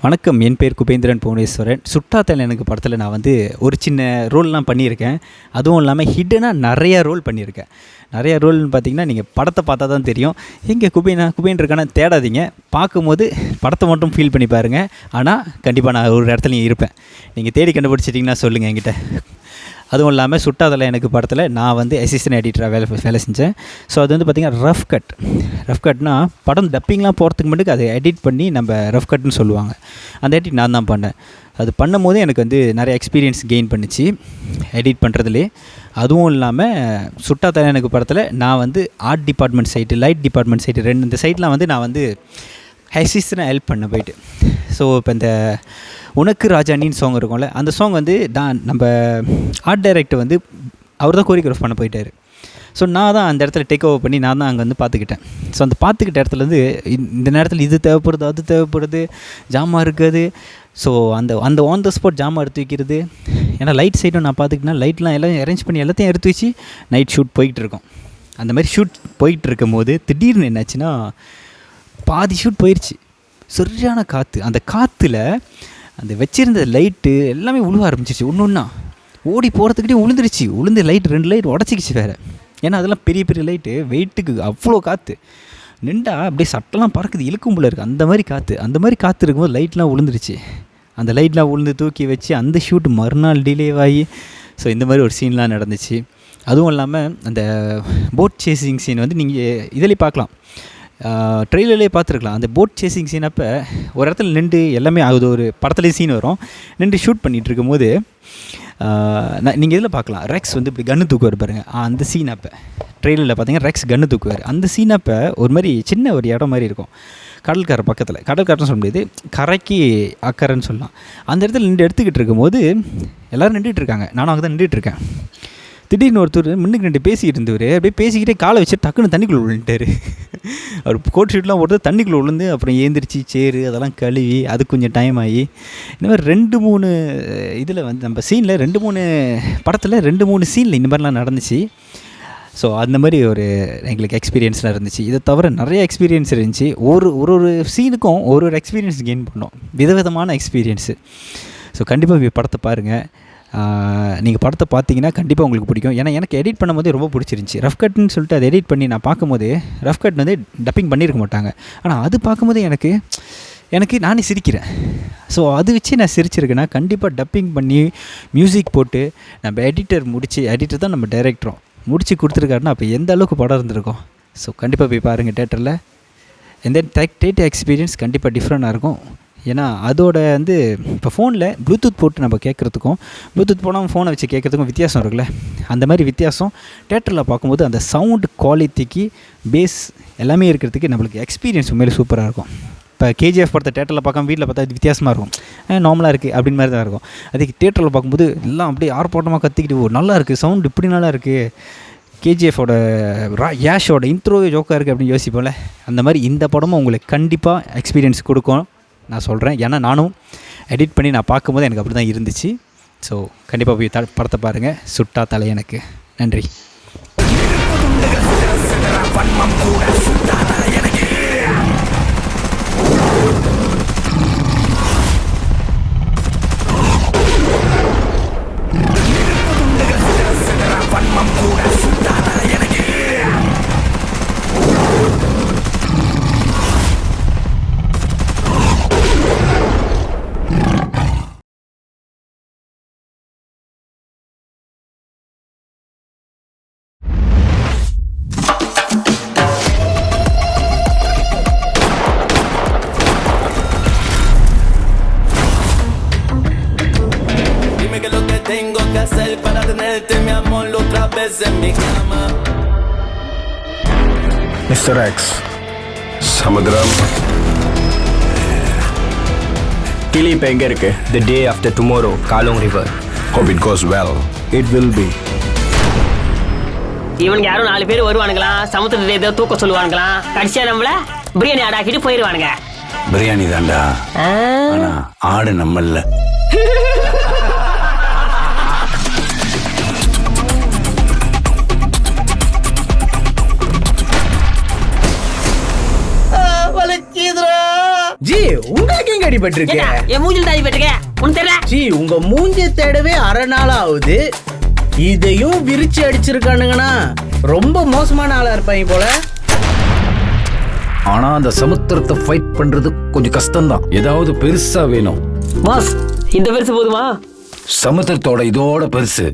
வணக்கம். என் பேர் குபேந்திரன் புவனேஸ்வரன். சுட்டாத்தல் எனக்கு படத்தில் நான் வந்து ஒரு சின்ன ரோல்லாம் பண்ணியிருக்கேன். அதுவும் இல்லாமல் ஹிட்டனாக நிறையா ரோல் பண்ணியிருக்கேன். நிறையா ரோல்னு பார்த்தீங்கன்னா நீங்கள் படத்தை பார்த்தா தான் தெரியும். எங்கே குபேன் இருக்கானா தேடாதீங்க. பார்க்கும்போது படத்தை மட்டும் ஃபீல் பண்ணி பாருங்கள். ஆனால் கண்டிப்பாக நான் ஒரு இடத்துலையும் இருப்பேன். நீங்கள் தேடி கண்டுபிடிச்சிட்டிங்கன்னா சொல்லுங்கள் என்கிட்ட. அதுவும் இல்லாமல் சுட்டாதலை எனக்கு படத்தில் நான் வந்து அசிஸ்டன்ட் எடிட்டராக வேலை செஞ்சேன். ஸோ அது வந்து பார்த்திங்கன்னா ரஃப் கட்னால் படம் டப்பிங்லாம் போகிறதுக்கு மட்டும் அதை எடிட் பண்ணி நம்ம ரஃப் கட்னு சொல்லுவாங்க. அந்த எடிட் நான் தான் பண்ணேன். அது பண்ணும் போது எனக்கு வந்து நிறைய எக்ஸ்பீரியன்ஸ் கெயின் பண்ணிச்சு எடிட் பண்ணுறதுலே. அதுவும் இல்லாமல் சுட்டாதலை எனக்கு படத்தில் நான் வந்து art department side, light department side இந்த சைட்லாம் வந்து நான் வந்து அசிஸ்டன்ட் ஹெல்ப் பண்ண போயிட்டு. ஸோ இப்போ இந்த உனக்கு ராஜானின்னு சாங் இருக்கும்ல, அந்த சாங் வந்து நம்ம ஆர்ட் டைரக்டர் வந்து அவர் தான் கோரியோகிராஃப் பண்ண போயிட்டார். ஸோ நான் தான் அந்த இடத்துல டேக் ஓவர் பண்ணி நான் தான் அங்கே வந்து பார்த்துக்கிட்டேன். ஸோ அந்த பார்த்துக்கிட்ட இடத்துலேருந்து இந்த நேரத்தில் இது தேவைப்படுது, அது தேவைப்படுது, ஜாமான் இருக்குது. ஸோ அந்த ஆன் த ஸ்பாட் ஜாமான் எடுத்து வைக்கிறது. ஏன்னா லைட் சைடும் நான் பார்த்துக்கிட்டேன்னா லைட்லாம் எல்லாம் அரேஞ்ச் பண்ணி எல்லாத்தையும் எடுத்து வச்சு நைட் ஷூட் போய்கிட்டு இருக்கோம். அந்த மாதிரி ஷூட் போயிட்டு இருக்கும் போது திடீர்னு என்னாச்சுன்னா பாதி ஷூட் போயிடுச்சு. சரியான காற்று. அந்த காற்றுல அந்த வச்சுருந்த லைட்டு எல்லாமே உழுவ ஆரம்பிச்சிருச்சு. ஒன்று ஓடி போகிறதுக்கிட்டே உளுந்து லைட் 2 லைட் உடச்சிக்கிச்சு வேறு. ஏன்னா அதெல்லாம் பெரிய பெரிய லைட்டு, வெயிட்டுக்கு அவ்வளோ காற்று. நின்றா அப்படியே சட்டெல்லாம் பறக்குது, இழுக்கும் போல இருக்குது. அந்த மாதிரி காற்று இருக்கும்போது லைட்லாம் உளுந்துருச்சு. அந்த லைட்லாம் உளுந்து தூக்கி வச்சு அந்த ஷூட் மறுநாள் டிலேவாகி. ஸோ இந்த மாதிரி ஒரு சீன்லாம் நடந்துச்சு. அதுவும் இல்லாமல் அந்த போட் சேசிங் சீன் வந்து நீங்கள் இதில் பார்க்கலாம், ட்ரெயிலர்லேயே பார்த்துருக்கலாம். அந்த போட் சேசிங் சீன் அப்போ ஒரு இடத்துல நின்று எல்லாமே ஆகுது. ஒரு படத்துலேயே சீன் வரும், நின்று ஷூட் பண்ணிகிட்டு இருக்கும்போது நீங்கள் இதில் பார்க்கலாம், ரெக்ஸ் வந்து இப்படி கன்று தூக்குவார் பாருங்கள். அந்த சீன் அப்போ ட்ரெயிலரில் பார்த்தீங்கன்னா ரெக்ஸ் கன்று தூக்குவார். அந்த சீன் அப்போ ஒரு மாதிரி சின்ன ஒரு இடம் மாதிரி இருக்கும் கடற்கரை பக்கத்தில். கடற்கரைன்னு சொல்ல முடியாது, கரைக்கு அக்கறைன்னு சொல்லலாம். அந்த இடத்துல நின்று எடுத்துக்கிட்டு இருக்கும்போது எல்லோரும் நின்றுட்டு இருக்காங்க, நானும் அங்கே தான் நின்றுட்டுருக்கேன். திடீர்னு ஒருத்தர் முன்னுக்கு 2 பேசிக்கிட்டு இருந்தவர் அப்படியே பேசிக்கிட்டே காலை வச்சு டக்குன்னு தண்ணிக்குள்ளே விழுந்துட்டார். அவர் கோட் ஷீட்லாம் போட்டு தண்ணிக்குள்ளே விழுந்து அப்புறம் ஏந்திரிச்சு சேரு அதெல்லாம் கழுவி அது கொஞ்சம் டைம் ஆகி இந்த மாதிரி 2-3 இதில் வந்து நம்ம சீனில் 2-3 படத்தில் 2-3 சீனில் இந்த மாதிரிலாம் நடந்துச்சு. ஸோ அந்த மாதிரி ஒரு எங்களுக்கு எக்ஸ்பீரியன்ஸ்லாம் இருந்துச்சு. இதை தவிர நிறைய எக்ஸ்பீரியன்ஸ் இருந்துச்சு. ஒரு சீனுக்கும் ஒரு எக்ஸ்பீரியன்ஸ் கெயின் பண்ணோம், விதவிதமான எக்ஸ்பீரியன்ஸு. ஸோ கண்டிப்பாக படத்தை பாருங்கள். நீங்கள் படத்தை பார்த்தீங்கன்னா கண்டிப்பாக உங்களுக்கு பிடிக்கும். ஏன்னா எனக்கு எடிட் பண்ணும்போதே ரொம்ப பிடிச்சிருந்துச்சி. ரஃப் கட்னு சொல்லிட்டு அதை எடிட் பண்ணி நான் பார்க்கும்போது ரஃப் கட் வந்து டப்பிங் பண்ணியிருக்க மாட்டாங்க. ஆனால் அது பார்க்கும்போது எனக்கு நானே சிரிக்கிறேன். ஸோ அது வச்சு நான் சிரிச்சிருக்கேன்னா கண்டிப்பாக டப்பிங் பண்ணி மியூசிக் போட்டு நம்ம எடிட்டர் தான் நம்ம டைரக்டரும் முடித்து கொடுத்துருக்காருன்னா அப்போ எந்த அளவுக்கு படம் இருந்திருக்கும். ஸோ கண்டிப்பாக போய் பாருங்கள் தேட்டரில். எந்த தேட்டர் எக்ஸ்பீரியன்ஸ் கண்டிப்பாக டிஃப்ரெண்ட்டாக இருக்கும். ஏன்னா அதோட வந்து இப்போ ஃபோனில் ப்ளூடூத் போட்டு நம்ம கேட்குறதுக்கும் ப்ளூடூத் போனால் ஃபோனை வச்சு கேட்குறதுக்கும் வித்தியாசம் இருக்குல்ல. அந்த மாதிரி வித்தியாசம் தேட்டரில் பார்க்கும்போது அந்த சவுண்டு குவாலிட்டிக்கு பேஸ் எல்லாமே இருக்கிறதுக்கு நம்மளுக்கு எக்ஸ்பீரியன்ஸ் உண்மையிலே சூப்பராக இருக்கும். இப்போ கேஜிஎஃப் படத்தை தேட்டரில் பார்க்காம வீட்டில் பார்த்தா இது வித்தியாசமாக இருக்கும், நார்மலாக இருக்குது அப்படின்னு மாதிரி தான் இருக்கும். அதுக்கு தேட்டரில் பார்க்கும்போது எல்லாம் அப்படியே ஆர்ப்பாட்டமாக கத்திக்கிட்டு நல்லா இருக்குது, சவுண்டு இப்படி நல்லா இருக்குது, கேஜிஎஃபோட யாஷோட இன்ட்ரோவே ஜோக்காக இருக்குது அப்படின்னு யோசிப்போம்ல. அந்த மாதிரி இந்த படமும் உங்களுக்கு கண்டிப்பாக எக்ஸ்பீரியன்ஸ் கொடுக்கும் நான் சொல்கிறேன். ஏன்னா நானும் எடிட் பண்ணி நான் பார்க்கும்போது எனக்கு அப்படி தான் இருந்துச்சு. ஸோ கண்டிப்பாக போய் படத்தை பாருங்கள். சுட்டா தலை எனக்கு. நன்றி. Tengo que hacer para tenerte, mi amor, otra vez en mi cama. Mr. X, Samadram. கிளி இப்போ எங்கே இருக்கு? The day after tomorrow, காலோங் river. Hope it goes well. It will be. இவனுக்கு யாரும் 4 பேர் வருவானுங்களா, சமுத்திரத்தை ஏதோ தூக்க சொல்லுவானுங்களா, கடிச்சா நம்மள பிரியாணி ஆடாக்கிட்டு போயிடுவானுங்க. பிரியாணி தாண்டா, ஆனா ஆடு நம்மல்ல. வலிக்குதுடா. ஜி உங்களுக்கு எங்க அடிபட்டிருக்கு? ஏண்டா, என் மூஞ்சில் தாடி போட்டுக்க உனக்கு தெரியல. ஜி உங்க மூஞ்சி தேடவே அரை நாள் ஆகுது, இதையும் விரிச்சு அடிச்சிருக்கானுங்கன்னா ரொம்ப மோசமான ஆளா இருப்பாங்க போல. ஆனா அந்த சமுத்திரத்தை ஃபைட் பண்றது கொஞ்சம் கஷ்டம்தான். ஏதாவது பெருசா வேணும். பாஸ் இந்த பெருசு போதுமா? சமுத்திரத்தோட இதோட பெருசு.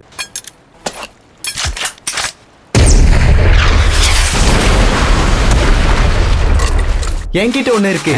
என்கிட்ட ஒன்று இருக்கு.